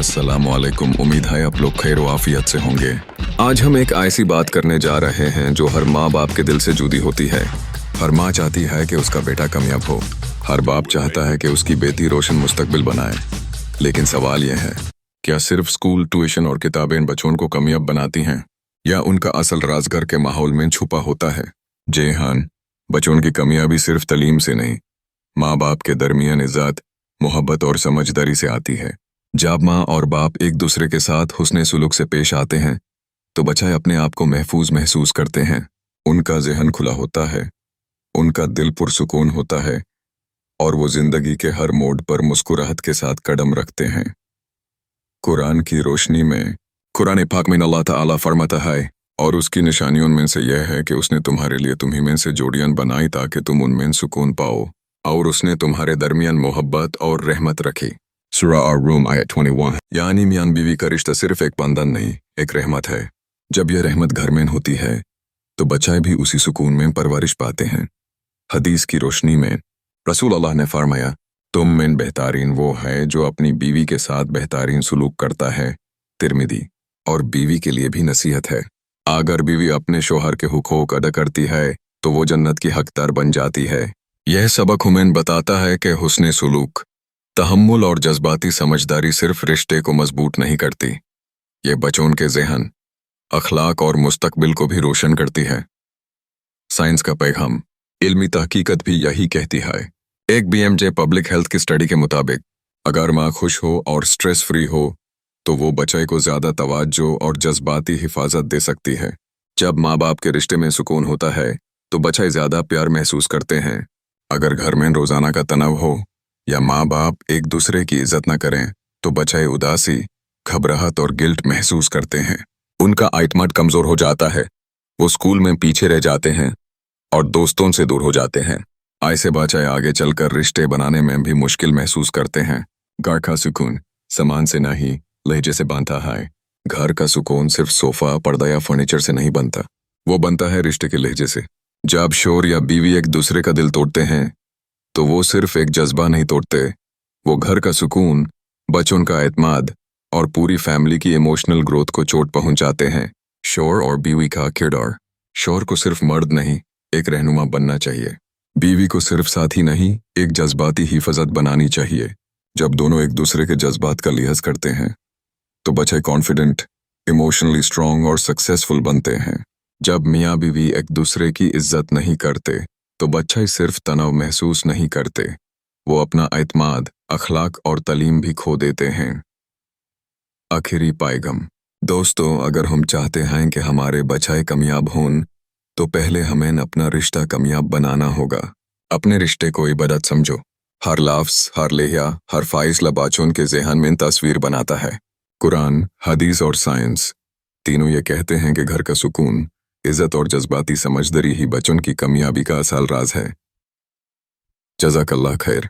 अस्सलामुअलैकुम। उम्मीद है आप लोग खैर आफियत से होंगे। आज हम एक ऐसी बात करने जा रहे हैं जो हर माँ बाप के दिल से जुड़ी होती है। हर माँ चाहती है कि उसका बेटा कामयाब हो। हर बाप चाहता है कि उसकी बेटी रोशन मुस्तकबिल बनाए। लेकिन सवाल यह है, क्या सिर्फ स्कूल, ट्यूशन और किताबें इन बच्चों को कामयाब बनाती हैं, या उनका असल राज घर के माहौल में छुपा होता है? जी हाँ, बच्चों की कामयाबी सिर्फ तालीम से नहीं, माँ बाप के दरमियान इज्जत, मोहब्बत और समझदारी से आती है। जब माँ और बाप एक दूसरे के साथ हुस्ने सुलूक से पेश आते हैं तो बच्चे अपने आप को महफूज महसूस करते हैं। उनका ज़हन खुला होता है, उनका दिल पुरसुकून होता है और वो जिंदगी के हर मोड़ पर मुस्कुराहट के साथ कदम रखते हैं। कुरान की रोशनी में, कुरान पाक में अल्लाह ताला फरमाता है, और उसकी निशानियों में से यह है कि उसने तुम्हारे लिए तुम्ही में से जोड़ियां बनाई ताकि तुम उनमें सुकून पाओ, और उसने तुम्हारे दरमियान मोहब्बत और रहमत रखी। सूरह ar-Rum आयत 21। यानी मियां बीवी का रिश्ता सिर्फ एक बंधन नहीं, एक रहमत है। जब यह रहमत घर में होती है तो बच्चे भी उसी सुकून में परवरिश पाते हैं। हदीस की रोशनी में रसूल अल्लाह ने फरमाया, तुम में बेहतरीन वो है जो अपनी बीवी के साथ बेहतरीन सुलूक करता है। तिरमिदी। और बीवी के लिए भी नसीहत है, अगर बीवी अपने शोहर के हुकूक अदा करती है तो वो जन्नत की हकदार बन जाती है। यह सबक हमें बताता है कि हुस्ने सुलूक, तहम्मुल और जज्बाती समझदारी सिर्फ रिश्ते को मजबूत नहीं करती, ये बच्चों के ज़हन, अखलाक और मुस्तकबिल को भी रोशन करती है। साइंस का पैगाम, इल्मी तहकीकत भी यही कहती है। एक BMJ पब्लिक हेल्थ की स्टडी के मुताबिक अगर माँ खुश हो और स्ट्रेस फ्री हो तो वो बच्चे को ज़्यादा तवज्जो और जज्बाती हिफाजत दे सकती है। जब माँ बाप के रिश्ते में सुकून होता है तो बच्चे ज़्यादा प्यार महसूस करते हैं। अगर घर में रोज़ाना का तनाव हो या माँ बाप एक दूसरे की इज्जत न करें तो बच्चे उदासी, घबराहट और गिल्ट महसूस करते हैं। उनका आइटमट कमज़ोर हो जाता है, वो स्कूल में पीछे रह जाते हैं और दोस्तों से दूर हो जाते हैं। ऐसे बच्चे आगे चलकर रिश्ते बनाने में भी मुश्किल महसूस करते हैं। घर का सुकून सामान से नहीं, लहजे से बनता है। घर का सुकून सिर्फ सोफा, पर्दा या फर्नीचर से नहीं बनता, वो बनता है रिश्ते के लहजे से। जब शोहर या बीवी एक दूसरे का दिल तोड़ते हैं तो वो सिर्फ एक जज्बा नहीं तोड़ते, वो घर का सुकून, बच्चों का एतमाद और पूरी फैमिली की इमोशनल ग्रोथ को चोट पहुंचाते हैं। शोहर और बीवी का किरदार, शोहर को सिर्फ मर्द नहीं, एक रहनुमा बनना चाहिए। बीवी को सिर्फ साथी नहीं, एक जज्बाती हिफाजत बनानी चाहिए। जब दोनों एक दूसरे के जज्बात का लिहाज करते हैं तो बच्चे कॉन्फिडेंट, इमोशनली स्ट्रांग और सक्सेसफुल बनते हैं। जब मियाँ बीवी एक दूसरे की इज्जत नहीं करते तो बच्चे सिर्फ तनाव महसूस नहीं करते, वो अपना एतमाद, अखलाक और तालीम भी खो देते हैं। आखिरी पैगाम, दोस्तों, अगर हम चाहते हैं कि हमारे बच्चे कामयाब हों तो पहले हमें अपना रिश्ता कामयाब बनाना होगा। अपने रिश्ते को इबादत समझो। हर लफ्ज़, हर लेहा, हर फैसला बच्चों के ज़हन में तस्वीर बनाता है। कुरान, हदीस और साइंस तीनों ये कहते हैं कि घर का सुकून, इज्जत और जज्बाती समझदारी ही बच्चों की कामयाबी का असल राज है। जज़ाकल्लाह खैर।